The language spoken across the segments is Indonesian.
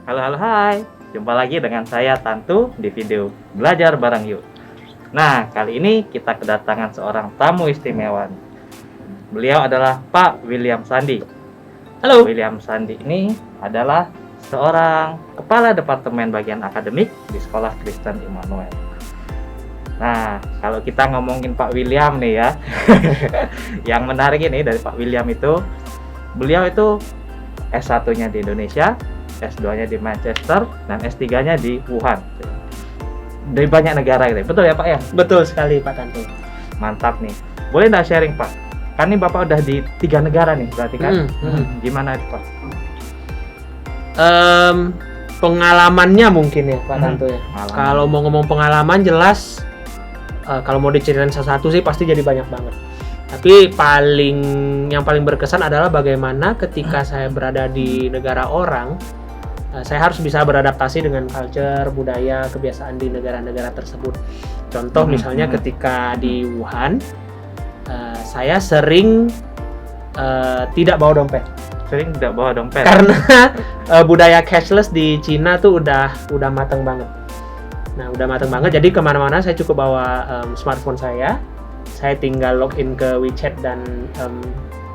Halo, halo, hai. Jumpa lagi dengan saya Tantu di video Belajar Bareng Yuk. Nah, kali ini kita kedatangan seorang tamu istimewa. Beliau adalah Pak William Sandi. Halo. William Sandi ini adalah seorang kepala departemen bagian akademik di Sekolah Kristen Immanuel. Nah, kalau kita ngomongin Pak William nih ya, yang menarik ini dari Pak William itu, beliau itu S1-nya di Indonesia, S2-nya di Manchester, dan S3-nya di Wuhan. Dari banyak negara gitu. Betul ya Pak ya? Betul sekali Pak Tantu. Mantap nih. Boleh nggak sharing Pak? Kan ini Bapak udah di 3 negara nih berarti kan? Gimana itu Pak? Pengalamannya mungkin ya Pak Tantu ya. Kalau mau ngomong pengalaman jelas, kalau mau diceritain satu-satu sih pasti jadi banyak banget. Tapi yang paling berkesan adalah bagaimana ketika saya berada di negara orang, saya harus bisa beradaptasi dengan culture, budaya, kebiasaan di negara-negara tersebut. Contoh misalnya ketika di Wuhan, saya sering tidak bawa dompet. Sering tidak bawa dompet. Karena budaya cashless di Cina tuh udah mateng banget. Nah, udah mateng banget. Jadi kemana-mana saya cukup bawa smartphone saya. Saya tinggal login ke WeChat dan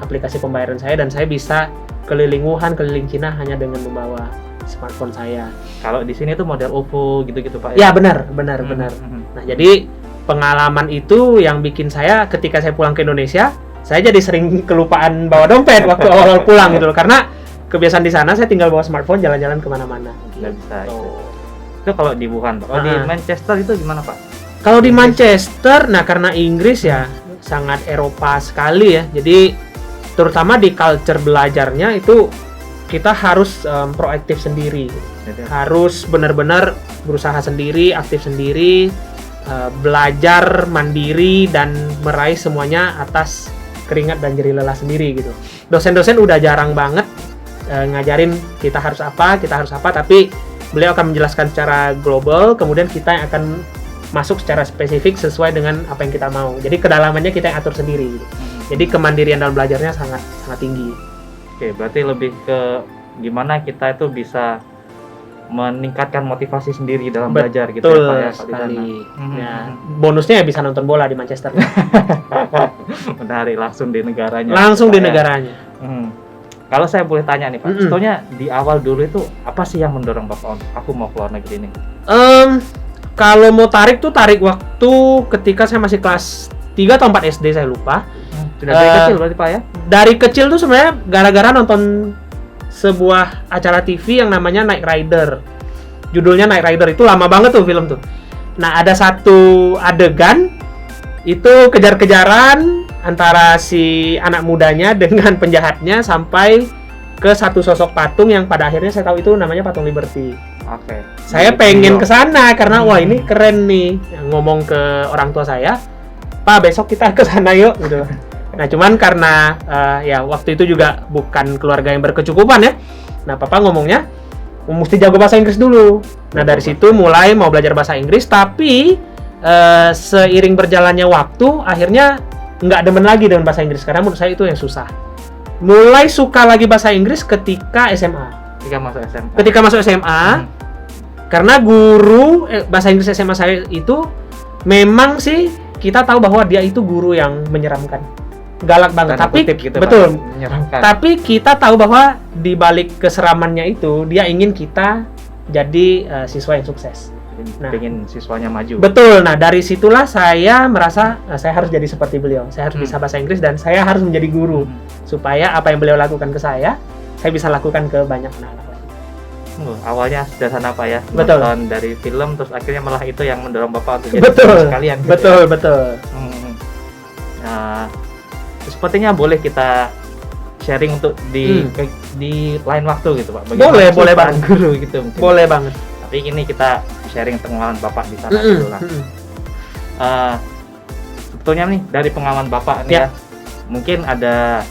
aplikasi pembayaran saya, dan saya bisa keliling Wuhan, keliling Cina hanya dengan membawa smartphone saya. Kalau di sini tuh model OVO gitu-gitu Pak ya? Ya benar. Nah, jadi pengalaman itu yang bikin saya ketika saya pulang ke Indonesia, saya jadi sering kelupaan bawa dompet waktu awal pulang gitu loh. Karena kebiasaan di sana saya tinggal bawa smartphone jalan-jalan kemana-mana. Nggak bisa. Itu kalau di Wuhan Pak. Kalau di Manchester itu gimana Pak? Kalau di Manchester, nah karena Inggris ya sangat Eropa sekali ya. Jadi terutama di culture belajarnya itu kita harus proaktif sendiri. Harus benar-benar berusaha sendiri, aktif sendiri, belajar mandiri dan meraih semuanya atas keringat dan jerih lelah sendiri gitu. Dosen-dosen udah jarang banget ngajarin kita harus apa, tapi beliau akan menjelaskan secara global, kemudian kita yang akan masuk secara spesifik sesuai dengan apa yang kita mau. Jadi kedalamannya kita yang atur sendiri gitu. Jadi kemandirian dalam belajarnya sangat tinggi. Oke, berarti lebih ke gimana kita itu bisa meningkatkan motivasi sendiri dalam belajar gitu ya Pak ya, sekali. Ya, bonusnya ya bisa nonton bola di Manchester. Menarik, langsung di negaranya. Langsung di negaranya. Kalau saya boleh tanya nih Pak, sebetulnya di awal dulu itu apa sih yang mendorong Bapak aku mau keluar negeri ini? Kalau mau tarik waktu ketika saya masih kelas 3 atau 4 SD, saya lupa. Sudah dari kecil berarti Pak ya? Dari kecil tuh sebenarnya gara-gara nonton sebuah acara TV yang namanya Knight Rider. Judulnya Knight Rider, itu lama banget tuh film tuh. Nah, ada satu adegan itu kejar-kejaran antara si anak mudanya dengan penjahatnya sampai ke satu sosok patung yang pada akhirnya saya tahu itu namanya patung Liberty. Oke. Saya pengen ke sana karena wah ini keren nih. Ngomong ke orang tua saya, "Pak, besok kita ke sana yuk." gitu. Nah, cuman karena ya waktu itu juga bukan keluarga yang berkecukupan ya. Nah, Papa ngomongnya mesti jago bahasa Inggris dulu. Nah, dari situ mulai mau belajar bahasa Inggris, tapi seiring berjalannya waktu akhirnya nggak demen lagi dengan bahasa Inggris karena menurut saya itu yang susah. Mulai suka lagi bahasa Inggris ketika SMA. Ketika masuk SMA, karena guru bahasa Inggris SMA saya itu memang sih kita tahu bahwa dia itu guru yang menyeramkan, galak banget. Tapi gitu, betul, menyeramkan. Tapi kita tahu bahwa di balik keseramannya itu dia ingin kita jadi siswa yang sukses. Pengen siswanya maju. Betul. Nah, dari situlah saya merasa saya harus jadi seperti beliau. Saya harus bisa bahasa Inggris dan saya harus menjadi guru supaya apa yang beliau lakukan ke saya bisa lakukan ke banyak anak-anak lain. Awalnya sederhana Pak ya. Betul. Nonton dari film terus akhirnya malah itu yang mendorong Bapak untuk jadi sekalian. Gitu betul. Nah, sepertinya boleh kita sharing untuk di lain waktu gitu Pak. Boleh banget guru gitu mungkin. Boleh banget. Tapi ini kita sharing pengalaman Bapak di sana dulu lah. Sebetulnya nih dari pengalaman Bapak nih ya, mungkin ada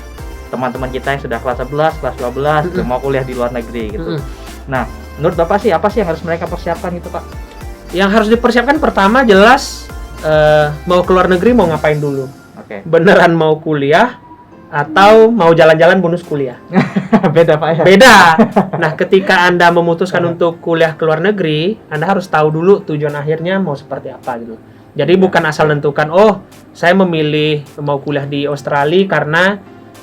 teman-teman kita yang sudah kelas 11, kelas 12 yang mau kuliah di luar negeri gitu. Nah, menurut Bapak sih apa sih yang harus mereka persiapkan gitu Pak? Yang harus dipersiapkan pertama jelas mau keluar negeri mau ngapain dulu. Oke. Beneran mau kuliah atau mau jalan-jalan bonus kuliah. Beda Pak ya. Beda. Nah, ketika Anda memutuskan untuk kuliah ke luar negeri, Anda harus tahu dulu tujuan akhirnya mau seperti apa gitu. Jadi bukan asal nentukan, oh saya memilih mau kuliah di Australia karena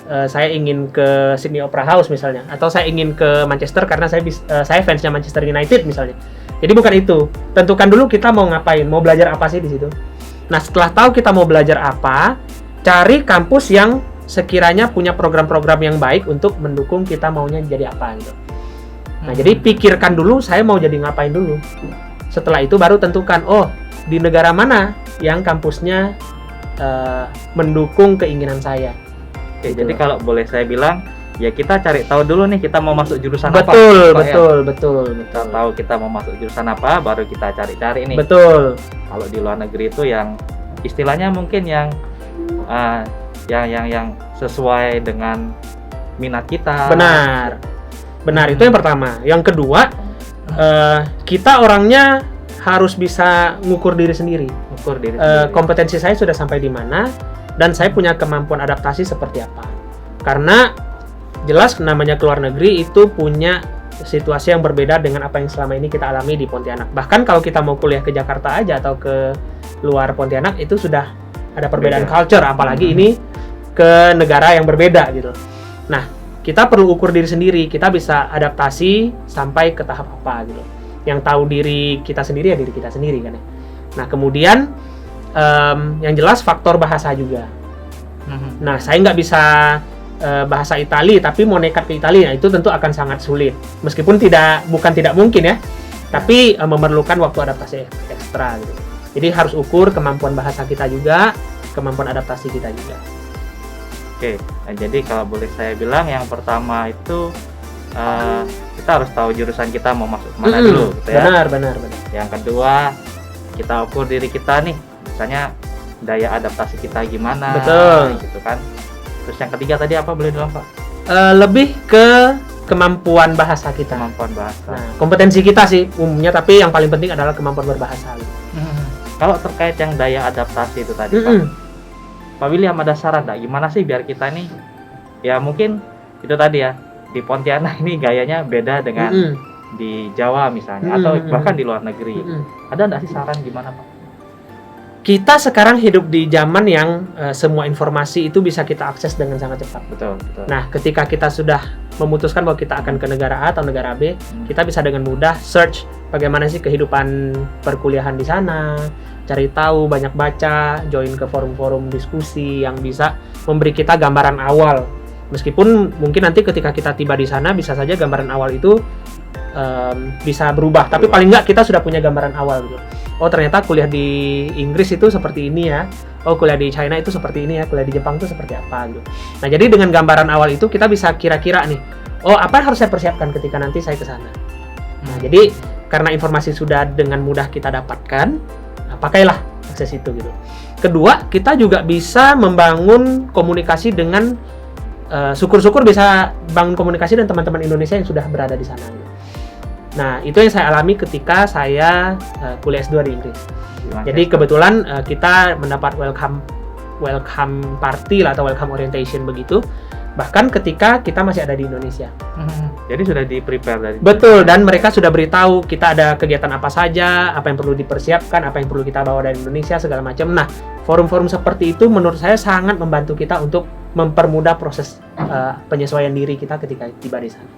saya ingin ke Sydney Opera House misalnya, atau saya ingin ke Manchester karena saya fansnya Manchester United misalnya. Jadi bukan itu. Tentukan dulu kita mau ngapain, mau belajar apa sih di situ. Nah, setelah tahu kita mau belajar apa, cari kampus yang sekiranya punya program-program yang baik untuk mendukung kita maunya jadi apa gitu. Nah, jadi pikirkan dulu saya mau jadi ngapain dulu. Setelah itu baru tentukan, oh di negara mana yang kampusnya mendukung keinginan saya. Oke, Gitu. jadi kalau boleh saya bilang, ya kita cari tahu dulu nih kita mau masuk jurusan apa. Betul, Pak, ya. betul. Kita tahu kita mau masuk jurusan apa, baru kita cari-cari nih. Betul. Kalau di luar negeri itu yang istilahnya mungkin yang sesuai dengan minat kita. Benar, itu yang pertama. Yang kedua, kita orangnya harus bisa ngukur diri sendiri. Kompetensi saya sudah sampai di mana, dan saya punya kemampuan adaptasi seperti apa. Karena jelas namanya keluar negeri itu punya situasi yang berbeda dengan apa yang selama ini kita alami di Pontianak. Bahkan kalau kita mau kuliah ke Jakarta aja atau ke luar Pontianak, itu sudah ada perbedaan culture, apalagi ini ke negara yang berbeda gitu. Nah, kita perlu ukur diri sendiri, kita bisa adaptasi sampai ke tahap apa gitu. Yang tahu diri kita sendiri ya diri kita sendiri kan ya. Nah, kemudian yang jelas faktor bahasa juga. Nah, saya nggak bisa bahasa Itali tapi mau nekat ke Italia, itu tentu akan sangat sulit. Meskipun bukan tidak mungkin ya, tapi memerlukan waktu adaptasi ekstra gitu. Jadi harus ukur kemampuan bahasa kita juga, kemampuan adaptasi kita juga. Oke, nah, jadi kalau boleh saya bilang yang pertama itu kita harus tahu jurusan kita mau masuk kemana dulu, gitu ya. Benar. Yang kedua, kita ukur diri kita nih, misalnya daya adaptasi kita gimana, Betul. gitu kan. Terus yang ketiga tadi apa boleh bilang Pak? Lebih ke kemampuan bahasa kita. Kemampuan bahasa. Nah, kompetensi kita sih umumnya, tapi yang paling penting adalah kemampuan berbahasa. Kalau terkait yang daya adaptasi itu tadi Pak William ada saran nggak gimana sih biar kita nih, ya mungkin itu tadi ya, di Pontianak ini gayanya beda dengan di Jawa misalnya, atau bahkan di luar negeri. Ada nggak sih saran gimana Pak? Kita sekarang hidup di zaman yang semua informasi itu bisa kita akses dengan sangat cepat. Betul. Nah, ketika kita sudah memutuskan bahwa kita akan ke negara A atau negara B, kita bisa dengan mudah search bagaimana sih kehidupan perkuliahan di sana, cari tahu, banyak baca, join ke forum-forum diskusi yang bisa memberi kita gambaran awal. Meskipun mungkin nanti ketika kita tiba di sana bisa saja gambaran awal itu bisa berubah, tapi paling nggak kita sudah punya gambaran awal gitu. Oh, ternyata kuliah di Inggris itu seperti ini ya. Oh, kuliah di China itu seperti ini ya. Kuliah di Jepang itu seperti apa gitu. Nah, jadi dengan gambaran awal itu kita bisa kira-kira nih, oh apa yang harus saya persiapkan ketika nanti saya ke sana. Nah, jadi karena informasi sudah dengan mudah kita dapatkan, nah, pakailah akses itu gitu. Kedua, kita juga bisa membangun komunikasi dengan syukur-syukur bisa bangun komunikasi dengan teman-teman Indonesia yang sudah berada di sana gitu. Nah, itu yang saya alami ketika saya kuliah S2 di Inggris. Jadi kebetulan kita mendapat welcome party lah, atau welcome orientation begitu. Bahkan ketika kita masih ada di Indonesia. Jadi sudah di-prepare dari Betul, dan mereka sudah beritahu kita ada kegiatan apa saja, apa yang perlu dipersiapkan, apa yang perlu kita bawa dari Indonesia, segala macam. Nah, forum-forum seperti itu menurut saya sangat membantu kita untuk mempermudah proses penyesuaian diri kita ketika tiba di sana.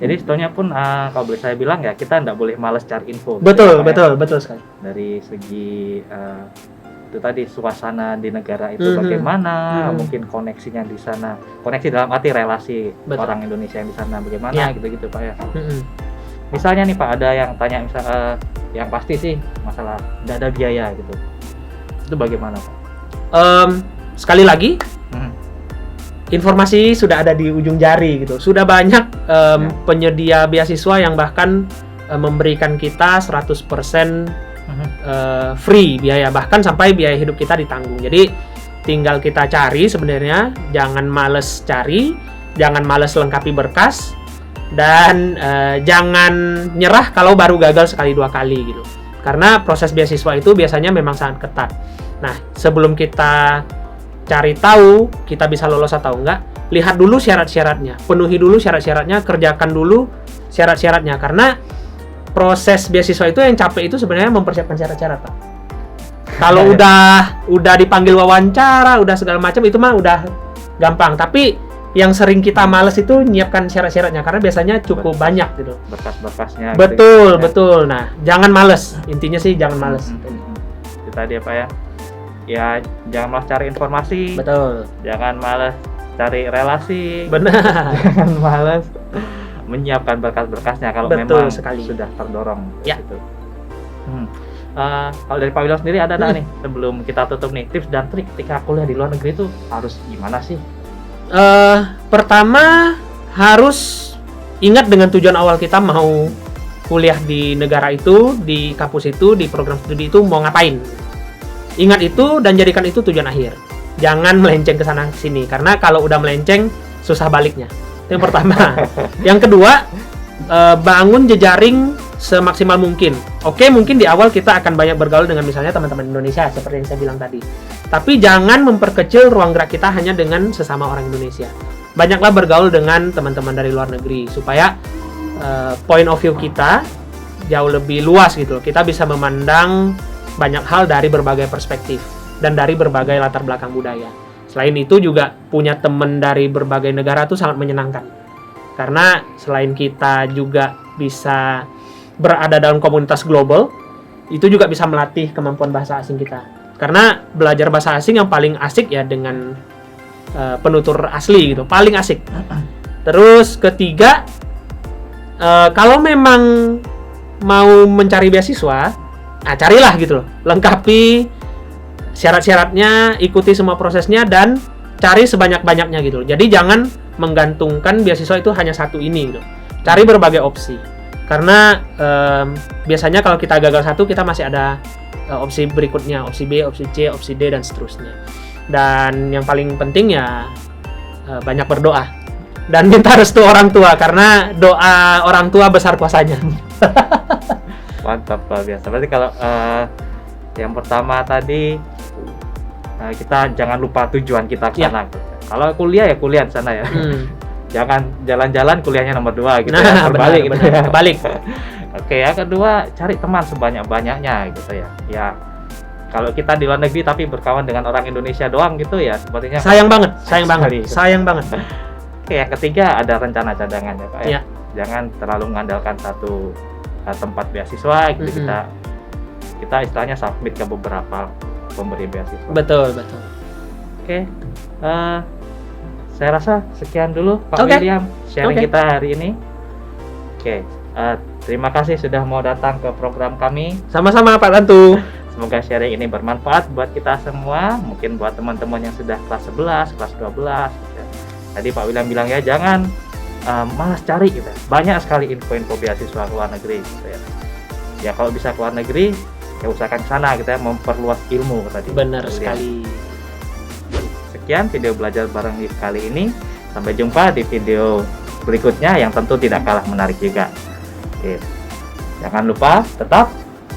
Jadi sebetulnya pun kalau boleh saya bilang ya, kita tidak boleh malas cari info. Betul sekali. Dari segi itu tadi suasana di negara itu bagaimana, mungkin koneksinya di sana, koneksi dalam arti relasi orang Indonesia yang di sana bagaimana, gitu-gitu Pak ya. Misalnya nih Pak, ada yang tanya yang pasti sih masalah tidak ada biaya gitu. Itu bagaimana Pak? Sekali lagi, informasi sudah ada di ujung jari gitu. Sudah banyak penyedia beasiswa yang bahkan memberikan kita 100% free biaya, bahkan sampai biaya hidup kita ditanggung. Jadi tinggal kita cari sebenarnya, jangan males cari, jangan males lengkapi berkas, dan jangan nyerah kalau baru gagal sekali dua kali gitu. Karena proses beasiswa itu biasanya memang sangat ketat. Nah, sebelum kita cari tahu kita bisa lolos atau enggak, lihat dulu syarat-syaratnya, penuhi dulu syarat-syaratnya, kerjakan dulu syarat-syaratnya. Karena proses beasiswa itu yang capek itu sebenarnya mempersiapkan syarat-syarat, Pak. Kalau udah dipanggil wawancara, udah segala macam itu mah udah gampang. Tapi yang sering kita males itu nyiapkan syarat-syaratnya karena biasanya cukup banyak gitu. Berkas-berkasnya. Betul, gitu, ya. betul. Nah, jangan males. Intinya sih jangan males. Itu tadi apa ya? Ya, jangan malas cari informasi. Betul. Jangan malas cari relasi. Benar. Jangan malas menyiapkan berkas-berkasnya kalau Betul memang sekali. sudah terdorong. Ya. Gitu. Kalau dari Pak William sendiri ada nih sebelum kita tutup nih, tips dan trik ketika kuliah di luar negeri itu harus gimana sih? Pertama harus ingat dengan tujuan awal kita mau kuliah di negara itu, di kampus itu, di program studi itu mau ngapain. Ingat itu dan jadikan itu tujuan akhir. Jangan melenceng ke sana sini karena kalau udah melenceng susah baliknya. Itu yang pertama. Yang kedua, bangun jejaring semaksimal mungkin. Oke, mungkin di awal kita akan banyak bergaul dengan misalnya teman-teman Indonesia seperti yang saya bilang tadi. Tapi jangan memperkecil ruang gerak kita hanya dengan sesama orang Indonesia. Banyaklah bergaul dengan teman-teman dari luar negeri supaya point of view kita jauh lebih luas gitu. Kita bisa memandang banyak hal dari berbagai perspektif dan dari berbagai latar belakang budaya. Selain itu juga punya teman dari berbagai negara itu sangat menyenangkan. Karena selain kita juga bisa berada dalam komunitas global, itu juga bisa melatih kemampuan bahasa asing kita. Karena belajar bahasa asing yang paling asik ya dengan penutur asli gitu, paling asik. Terus ketiga, kalau memang mau mencari beasiswa, carilah gitu loh, lengkapi syarat-syaratnya, ikuti semua prosesnya dan cari sebanyak-banyaknya gitu loh. Jadi jangan menggantungkan beasiswa itu hanya satu ini gitu. Cari berbagai opsi. Karena biasanya kalau kita gagal satu, kita masih ada opsi berikutnya, opsi B, opsi C, opsi D, dan seterusnya. Dan yang paling penting ya banyak berdoa. Dan minta restu orang tua, karena doa orang tua besar kuasanya. Mantap, luar biasa. Berarti kalau yang pertama tadi, kita jangan lupa tujuan kita ke sana. Kalau kuliah ya kuliah di sana ya. Jangan jalan-jalan kuliahnya nomor 2 gitu ya, terbalik gitu ya. Kebalik. Oke, yang kedua cari teman sebanyak-banyaknya gitu ya. Ya kalau kita di luar negeri tapi berkawan dengan orang Indonesia doang gitu ya, sepertinya Sayang banget. Oke, yang ketiga ada rencana cadangan ya Pak ya. Ya. Jangan terlalu mengandalkan satu tempat beasiswa gitu. Kita istilahnya submit ke beberapa pemberi beasiswa. Betul. Oke. Saya rasa sekian dulu Pak William sharing kita hari ini. Oke, terima kasih sudah mau datang ke program kami. Sama-sama Pak Tantu. Semoga sharing ini bermanfaat buat kita semua, mungkin buat teman-teman yang sudah kelas 11, kelas 12. Tadi Pak William bilang ya jangan malas cari gitu. Banyak sekali info-info beasiswa ke luar negeri gitu ya. Ya kalau bisa ke luar negeri, ya usahakan sana gitu ya, memperluas ilmu tadi. Benar sekali. Sekian video belajar bareng kali ini. Sampai jumpa di video berikutnya yang tentu tidak kalah menarik juga. Oke. Jangan lupa tetap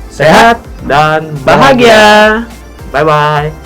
sehat dan bahagia. Bye bye.